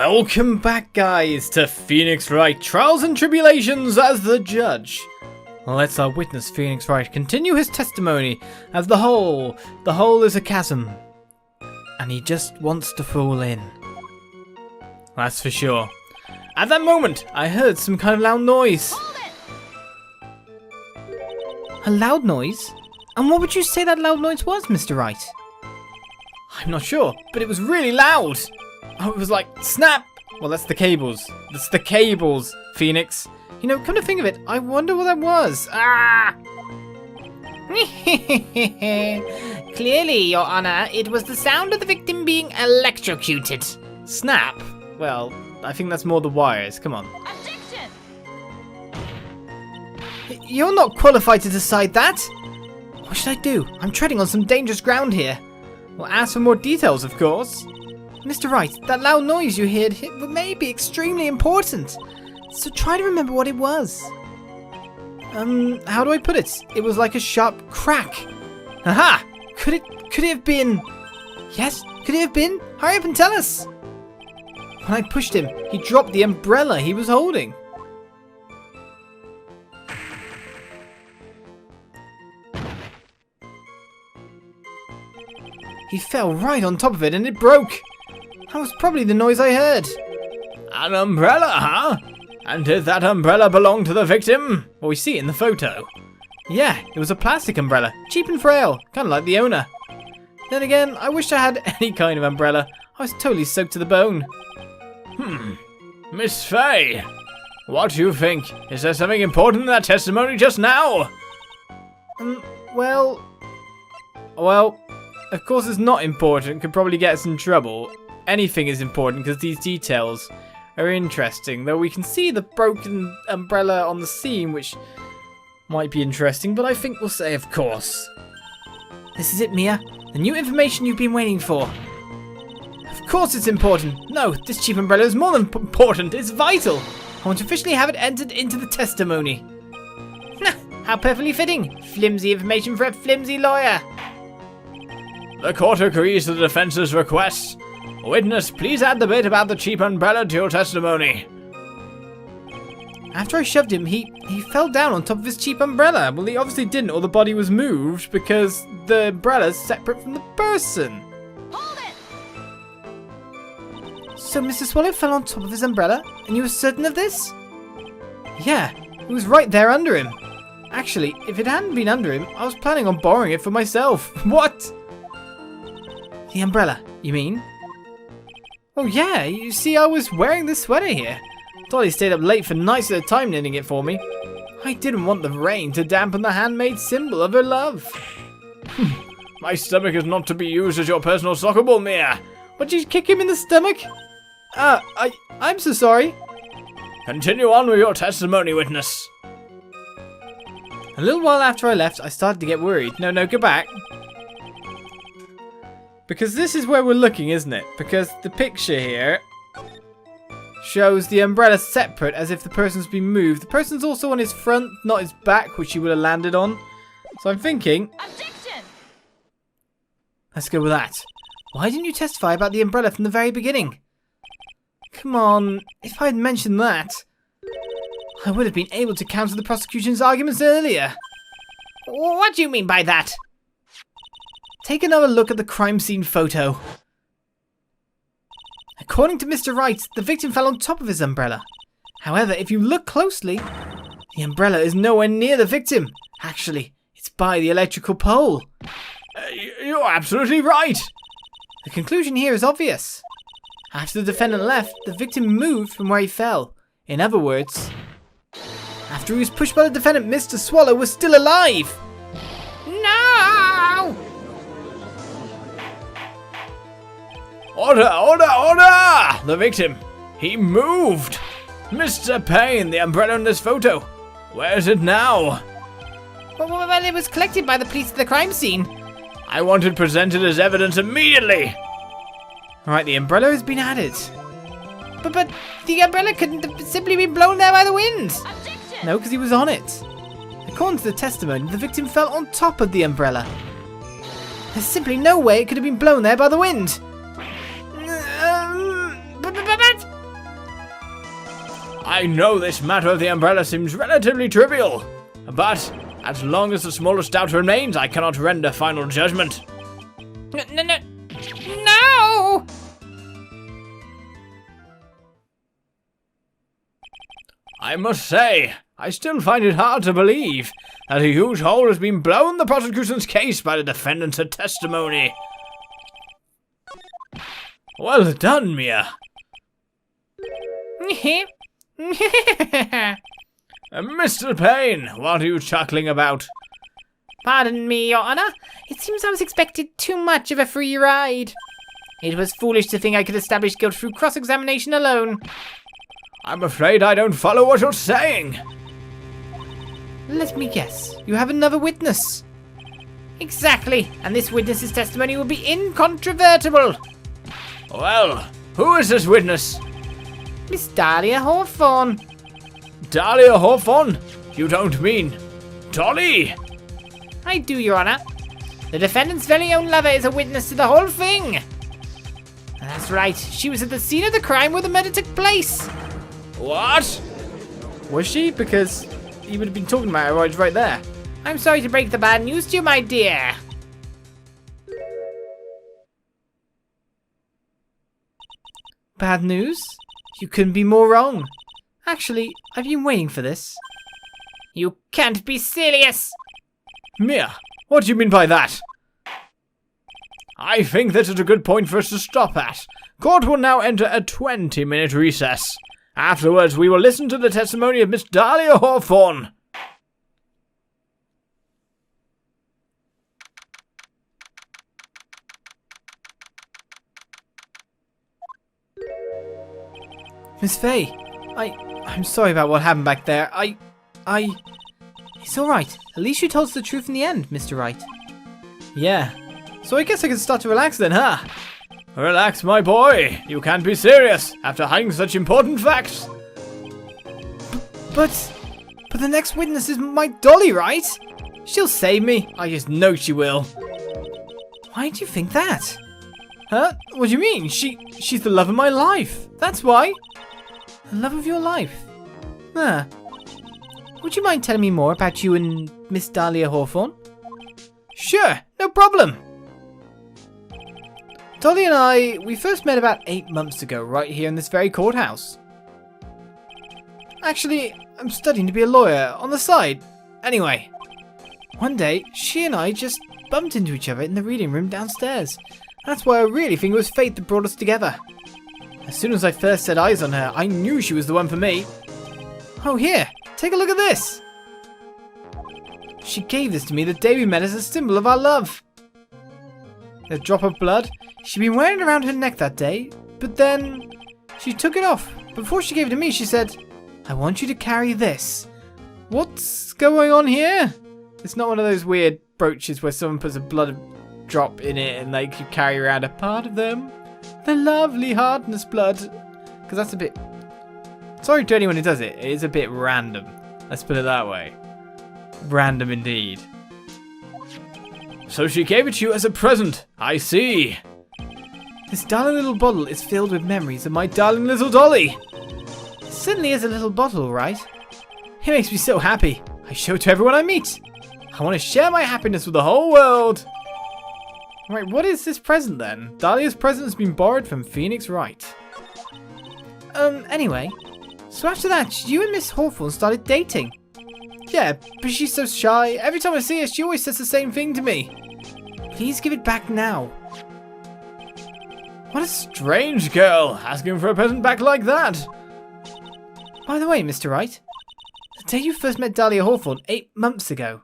Welcome back, guys, to Phoenix Wright, Trials and Tribulations as the judge. Let's our witness Phoenix Wright continue his testimony as the hole is a chasm, and he just wants to fall in. That's for sure. At that moment, I heard some kind of loud noise. A loud noise? And what would you say that loud noise was, Mr. Wright? I'm not sure, but it was really loud. Oh, it was like, snap! Well, that's the cables. That's the cables, Phoenix. You know, come to think of it, I wonder what that was. Ah! Clearly, Your Honor, it was the sound of the victim being electrocuted. Snap? Well, I think that's more the wires. Come on. Objection! You're not qualified to decide that. What should I do? I'm treading on some dangerous ground here. Well, ask for more details, of course. Mr. Wright, that loud noise you heard may be extremely important. So try to remember what it was. How do I put it? It was like a sharp crack. Aha! Could it have been... Yes, could it have been? Hurry up and tell us! When I pushed him, he dropped the umbrella he was holding. He fell right on top of it and it broke. That was probably the noise I heard. An umbrella, huh? And did that umbrella belong to the victim? Well, we see it in the photo. Yeah, it was a plastic umbrella, cheap and frail, kind of like the owner. Then again, I wish I had any kind of umbrella. I was totally soaked to the bone. Miss Faye, what do you think? Is there something important in that testimony just now? Well, of course it's not important. Could probably get us in trouble. Anything is important because these details are interesting. Though we can see the broken umbrella on the scene, which might be interesting, but I think we'll say of course. This is it, Mia. The new information you've been waiting for. Of course it's important. No, this cheap umbrella is more than important. It's vital. I want to officially have it entered into the testimony. How perfectly fitting. Flimsy information for a flimsy lawyer. The court agrees to the defense's request. Witness, please add the bit about the cheap umbrella to your testimony. After I shoved him, he fell down on top of his cheap umbrella. Well, he obviously didn't, or the body was moved because the umbrella's separate from the person. Hold it! So Mr. Swallow fell on top of his umbrella, and you were certain of this? Yeah, it was right there under him. Actually, if it hadn't been under him, I was planning on borrowing it for myself. What? The umbrella, you mean? Oh yeah, you see I was wearing this sweater here. Dolly stayed up late for nights at a time knitting it for me. I didn't want the rain to dampen the handmade symbol of her love. My stomach is not to be used as your personal soccer ball, Mia. Would you kick him in the stomach? I'm so sorry. Continue on with your testimony, witness. A little while after I left, I started to get worried. No, go back. Because this is where we're looking, isn't it? Because the picture here shows the umbrella separate as if the person's been moved. The person's also on his front, not his back, which he would have landed on. So I'm thinking... Objection! Let's go with that. Why didn't you testify about the umbrella from the very beginning? Come on, if I had mentioned that, I would have been able to counter the prosecution's arguments earlier. What do you mean by that? Take another look at the crime scene photo. According to Mr. Wright, the victim fell on top of his umbrella. However, if you look closely, the umbrella is nowhere near the victim. Actually, it's by the electrical pole. You're absolutely right. The conclusion here is obvious. After the defendant left, the victim moved from where he fell. In other words, after he was pushed by the defendant, Mr. Swallow was still alive. No! Order! The victim, he moved! Mr. Payne, the umbrella in this photo, where is it now? Well, it was collected by the police at the crime scene. I want it presented as evidence immediately! Alright, the umbrella has been added. But the umbrella couldn't have simply been blown there by the wind. Objection! No, because he was on it. According to the testimony, the victim fell on top of the umbrella. There's simply no way it could have been blown there by the wind. I know this matter of the umbrella seems relatively trivial, but as long as the smallest doubt remains, I cannot render final judgment. No! I must say, I still find it hard to believe that a huge hole has been blown in the prosecution's case by the defendant's testimony. Well done, Mia. Mr. Payne, what are you chuckling about? Pardon me, Your Honor. It seems I was expected too much of a free ride. It was foolish to think I could establish guilt through cross-examination alone. I'm afraid I don't follow what you're saying. Let me guess. You have another witness. Exactly, and this witness's testimony will be incontrovertible. Well, who is this witness? Miss Dahlia Hawthorne. Dahlia Hawthorne? You don't mean Dolly? I do, Your Honor. The defendant's very own lover is a witness to the whole thing. That's right, she was at the scene of the crime where the murder took place. What? Was she? Because he would have been talking about her right there. I'm sorry to break the bad news to you, my dear. Bad news? You couldn't be more wrong. Actually, I've been waiting for this. You can't be serious. Mia, what do you mean by that? I think this is a good point for us to stop at. Court will now enter a 20-minute recess. Afterwards, we will listen to the testimony of Miss Dahlia Hawthorne. Miss Faye, I'm sorry about what happened back there. It's alright. At least you told us the truth in the end, Mr. Wright. Yeah. So I guess I can start to relax then, huh? Relax, my boy. You can't be serious after hiding such important facts. But the next witness is my Dolly, right? She'll save me. I just know she will. Why do you think that? Huh? What do you mean? She's the love of my life. That's why. The love of your life? Huh. Would you mind telling me more about you and Miss Dahlia Hawthorne? Sure, no problem. Dolly and we first met about 8 months ago, right here in this very courthouse. Actually, I'm studying to be a lawyer on the side. Anyway, one day, she and I just bumped into each other in the reading room downstairs. That's why I really think it was fate that brought us together. As soon as I first set eyes on her, I knew she was the one for me. Oh, here, take a look at this. She gave this to me the day we met as a symbol of our love. A drop of blood. She'd been wearing it around her neck that day, but then she took it off. Before she gave it to me, she said, I want you to carry this. What's going on here? It's not one of those weird brooches where someone puts a blood drop in it and like you carry around a part of them. The lovely hardness blood. Because that's a bit... Sorry to anyone who does it. It is a bit random. Let's put it that way. Random indeed. So she gave it to you as a present. I see. This darling little bottle is filled with memories of my darling little Dolly. It certainly is a little bottle, right? It makes me so happy. I show it to everyone I meet. I want to share my happiness with the whole world. Right, what is this present then? Dahlia's present has been borrowed from Phoenix Wright. Anyway. So after that, you and Miss Hawthorne started dating. Yeah, but she's so shy. Every time I see her, she always says the same thing to me. Please give it back now. What a strange girl, asking for a present back like that. By the way, Mr. Wright, the day you first met Dahlia Hawthorne 8 months ago,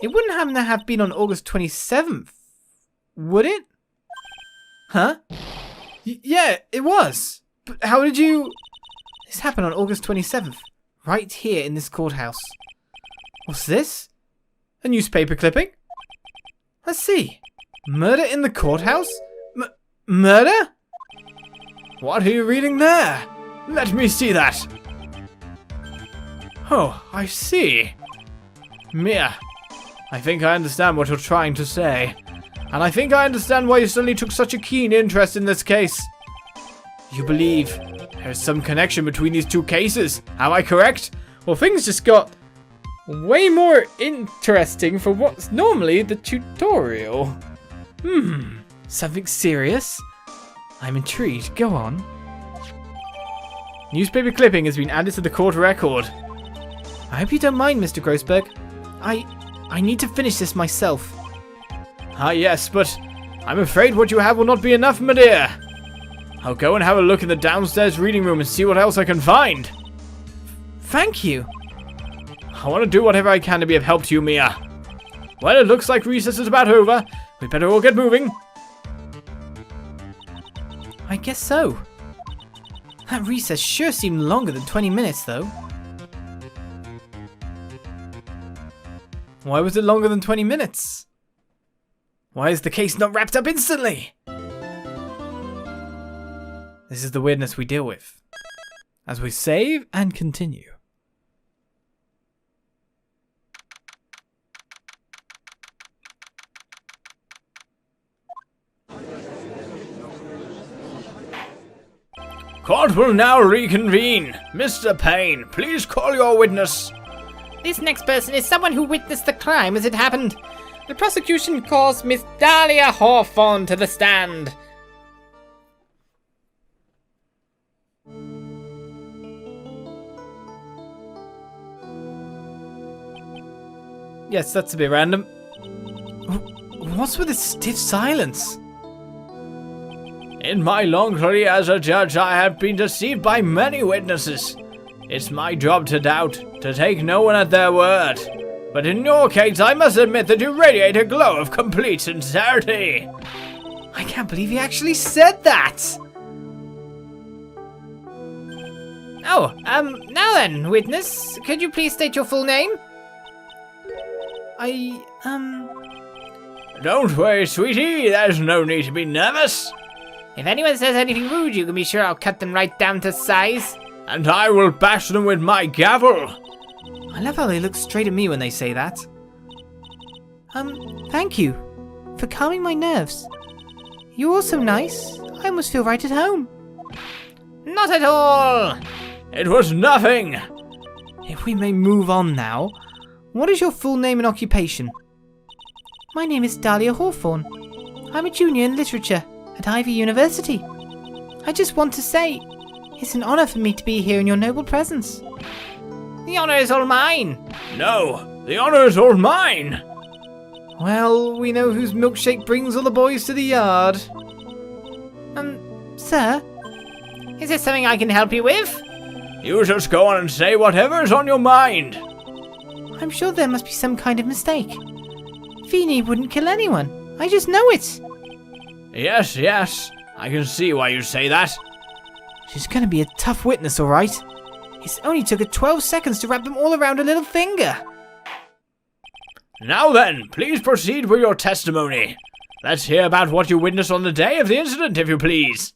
it wouldn't happen to have been on August 27th, would it? Huh? Yeah, it was. But how did you... This happened on August 27th, right here in this courthouse. What's this? A newspaper clipping? Let's see. Murder in the courthouse? Murder? What are you reading there? Let me see that. Oh, I see. Mia, I think I understand what you're trying to say. And I think I understand why you suddenly took such a keen interest in this case. You believe There's some connection between these two cases. Am I correct? Well, things just got way more interesting for what's normally the tutorial. Something serious? I'm intrigued. Go on. Newspaper clipping has been added to the court record. I hope you don't mind, Mr. Grossberg. I need to finish this myself. Ah, yes, but I'm afraid what you have will not be enough, my dear. I'll go and have a look in the downstairs reading room and see what else I can find. Thank you. I want to do whatever I can to be of help to you, Mia. Well, it looks like recess is about over. We better all get moving. I guess so. That recess sure seemed longer than 20 minutes, though. Why was it longer than 20 minutes? Why is the case not wrapped up instantly? This is the weirdness we deal with as we save and continue. Court will now reconvene. Mr. Payne, please call your witness. This next person is someone who witnessed the crime as it happened. The prosecution calls Miss Dahlia Hawthorne to the stand. Yes, that's a bit random. What's with this stiff silence? In my long career as a judge, I have been deceived by many witnesses. It's my job to doubt, to take no one at their word. But in your case, I must admit that you radiate a glow of complete sincerity. I can't believe he actually said that! Oh, now then, witness, could you please state your full name? Don't worry, sweetie, there's no need to be nervous. If anyone says anything rude, you can be sure I'll cut them right down to size. And I will bash them with my gavel. I love how they look straight at me when they say that. Thank you for calming my nerves. You're all so nice. I almost feel right at home. Not at all. It was nothing. If we may move on now, what is your full name and occupation? My name is Dahlia Hawthorne. I'm a junior in literature at Ivy University. I just want to say, it's an honor for me to be here in your noble presence. The honor is all mine. No, the honor is all mine. Well, we know whose milkshake brings all the boys to the yard. Sir? Is there something I can help you with? You just go on and say whatever is on your mind. I'm sure there must be some kind of mistake. Feeny wouldn't kill anyone. I just know it. Yes. I can see why you say that. She's gonna be a tough witness, alright? It only took her 12 seconds to wrap them all around her little finger. Now then, please proceed with your testimony. Let's hear about what you witnessed on the day of the incident, if you please.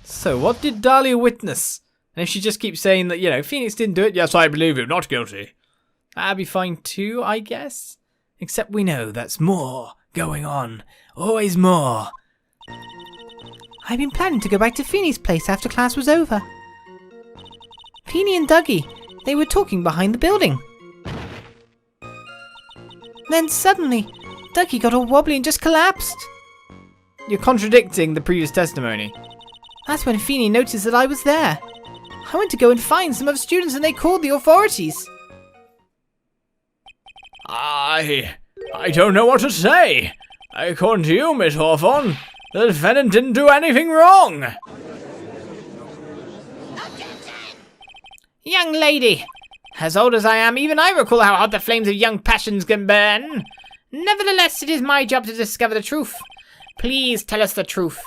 So, what did Dahlia witness? And if she just keeps saying that, Phoenix didn't do it, yes, I believe you, not guilty. That'd be fine too, I guess. Except we know that's more going on. Always more. I've been planning to go back to Feeny's place after class was over. Feeny and Dougie, they were talking behind the building. Then suddenly, Dougie got all wobbly and just collapsed. You're contradicting the previous testimony. That's when Feeny noticed that I was there. I went to go and find some other students and they called the authorities. I don't know what to say. According to you, Miss Hawthorne, the defendant didn't do anything wrong. Young lady, as old as I am, even I recall how hot the flames of young passions can burn. Nevertheless, it is my job to discover the truth. Please tell us the truth.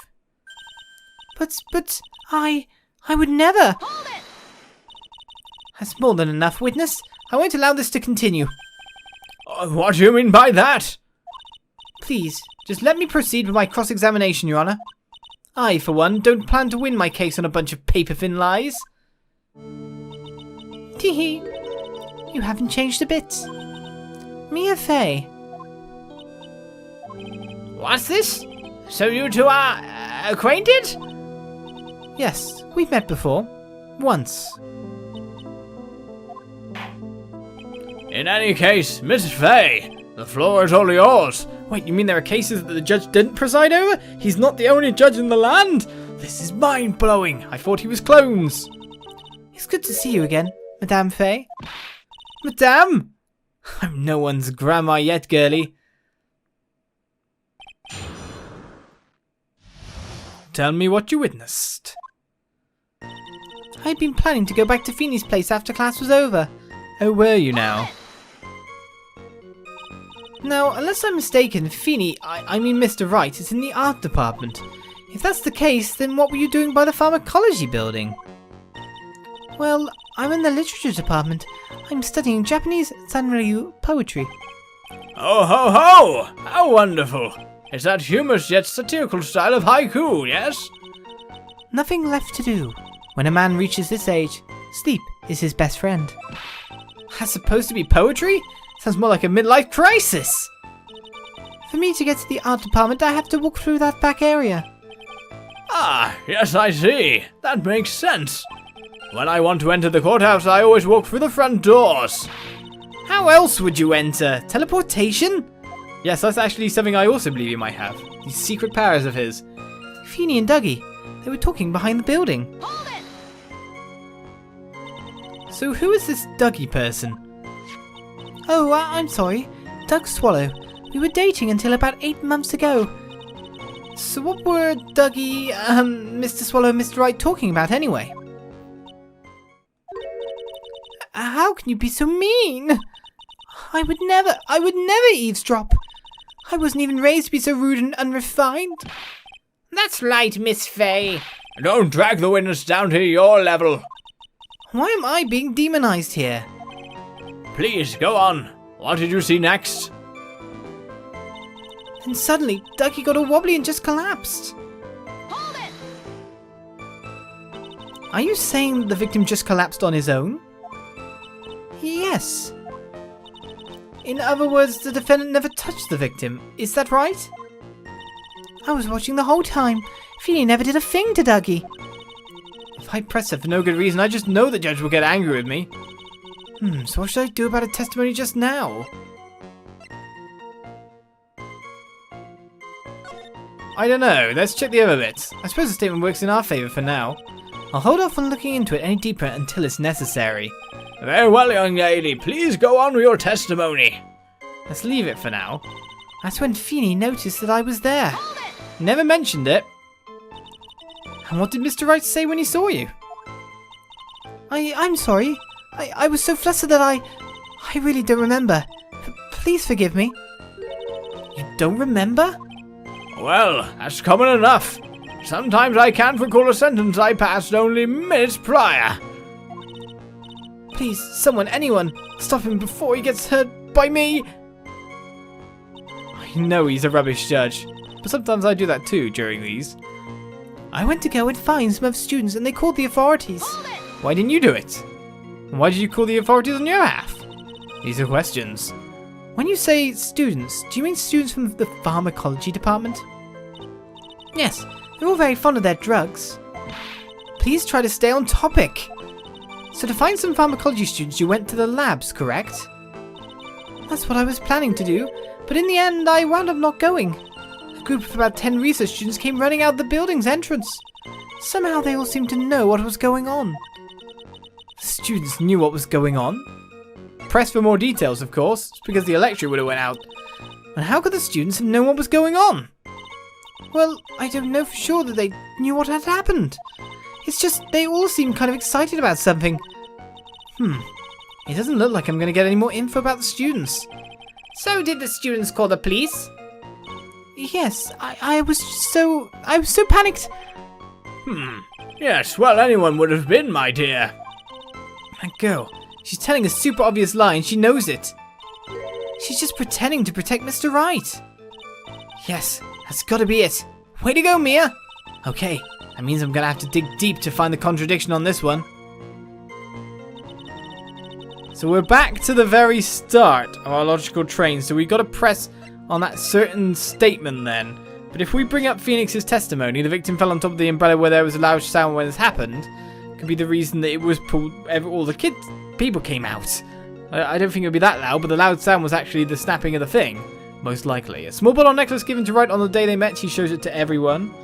But I would never. Hold it! That's more than enough, witness. I won't allow this to continue. What do you mean by that? Please, just let me proceed with my cross-examination, Your Honor. I, for one, don't plan to win my case on a bunch of paper-thin lies. Tee-hee. You haven't changed a bit. Mia Fey. What's this? So you two are acquainted? Yes, we've met before. Once. In any case, Miss Fay, the floor is all yours. Wait, you mean there are cases that the judge didn't preside over? He's not the only judge in the land? This is mind-blowing. I thought he was clones. It's good to see you again, Madame Fay. Madame? I'm no one's grandma yet, girlie. Tell me what you witnessed. I'd been planning to go back to Feeney's place after class was over. Oh, were you now? Now, unless I'm mistaken, Feeney, I mean Mr. Wright, is in the art department. If that's the case, then what were you doing by the pharmacology building? Well, I'm in the literature department. I'm studying Japanese Sanryu poetry. Oh ho ho! How wonderful! It's that humorous yet satirical style of haiku, yes? Nothing left to do. When a man reaches this age, sleep is his best friend. That's supposed to be poetry? Sounds more like a midlife crisis. For me to get to the art department, I have to walk through that back area. Ah, yes, I see. That makes sense. When I want to enter the courthouse, I always walk through the front doors. How else would you enter? Teleportation? Yes, that's actually something I also believe he might have. These secret powers of his. Feeney and Dougie, they were talking behind the building. Hold it! So who is this Dougie person? Oh, I'm sorry. Doug Swallow. We were dating until about 8 months ago. So what were Dougie, Mr. Swallow and Mr. Wright talking about anyway? How can you be so mean? I would never eavesdrop. I wasn't even raised to be so rude and unrefined. That's right, Miss Fay. Don't drag the witness down to your level. Why am I being demonized here? Please, go on. What did you see next? And suddenly, Dougie got all wobbly and just collapsed. Hold it! Are you saying the victim just collapsed on his own? Yes. In other words, the defendant never touched the victim. Is that right? I was watching the whole time. Feeney never did a thing to Dougie. If I press her for no good reason, I just know the judge will get angry with me. So what should I do about a testimony just now? I don't know. Let's check the other bits. I suppose the statement works in our favour for now. I'll hold off on looking into it any deeper until it's necessary. Very well, young lady. Please go on with your testimony. Let's leave it for now. That's when Feeney noticed that I was there. Never mentioned it. And what did Mr. Wright say when he saw you? I'm sorry. I was so flustered that I really don't remember. Please forgive me. You don't remember? Well, that's common enough. Sometimes I can't recall a sentence I passed only minutes prior. Please, someone, anyone, stop him before he gets hurt by me. I know he's a rubbish judge, but sometimes I do that too during these. I went to go and find some of the students and they called the authorities. Why didn't you do it? And why did you call the authorities on your behalf? These are questions. When you say students, do you mean students from the pharmacology department? Yes, they're all very fond of their drugs. Please try to stay on topic. So to find some pharmacology students, you went to the labs, correct? That's what I was planning to do, but in the end, I wound up not going. A group of about 10 research students came running out the building's entrance. Somehow they all seemed to know what was going on. The students knew what was going on? Press for more details, of course. It's because the electric would have went out. And how could the students have known what was going on? Well, I don't know for sure that they knew what had happened. It's just they all seemed kind of excited about something. It doesn't look like I'm going to get any more info about the students. So did the students call the police? Yes, I was so panicked. Yes, well, anyone would have been, my dear. That girl, she's telling a super obvious lie and she knows it. She's just pretending to protect Mr. Wright. Yes, that's gotta be it. Way to go, Mia. Okay, that means I'm gonna have to dig deep to find the contradiction on this one. So we're back to the very start of our logical train, so we gotta press on that certain statement then. But if we bring up Phoenix's testimony, the victim fell on top of the umbrella where there was a loud sound when this happened, could be the reason that it was pulled, all the people came out. I don't think it would be that loud, but the loud sound was actually the snapping of the thing, most likely. A small bottle necklace given to Wright on the day they met, he shows it to everyone.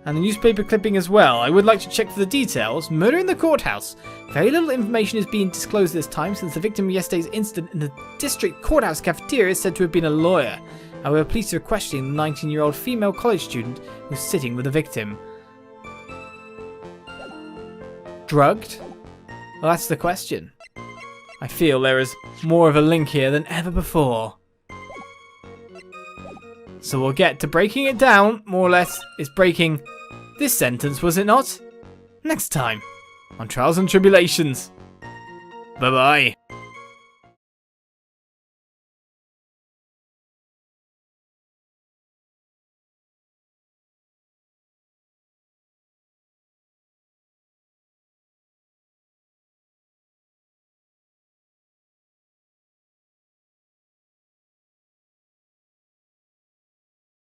And the newspaper clipping as well. I would like to check for the details. Murder in the courthouse. Very little information is being disclosed this time since the victim of yesterday's incident in the district courthouse cafeteria is said to have been a lawyer. However, police are questioning the 19-year-old female college student who's sitting with the victim. Drugged? Well, that's the question. I feel there is more of a link here than ever before. So we'll get to breaking it down, more or less. It's breaking this sentence, was it not? Next time on Trials and Tribulations. Bye-bye.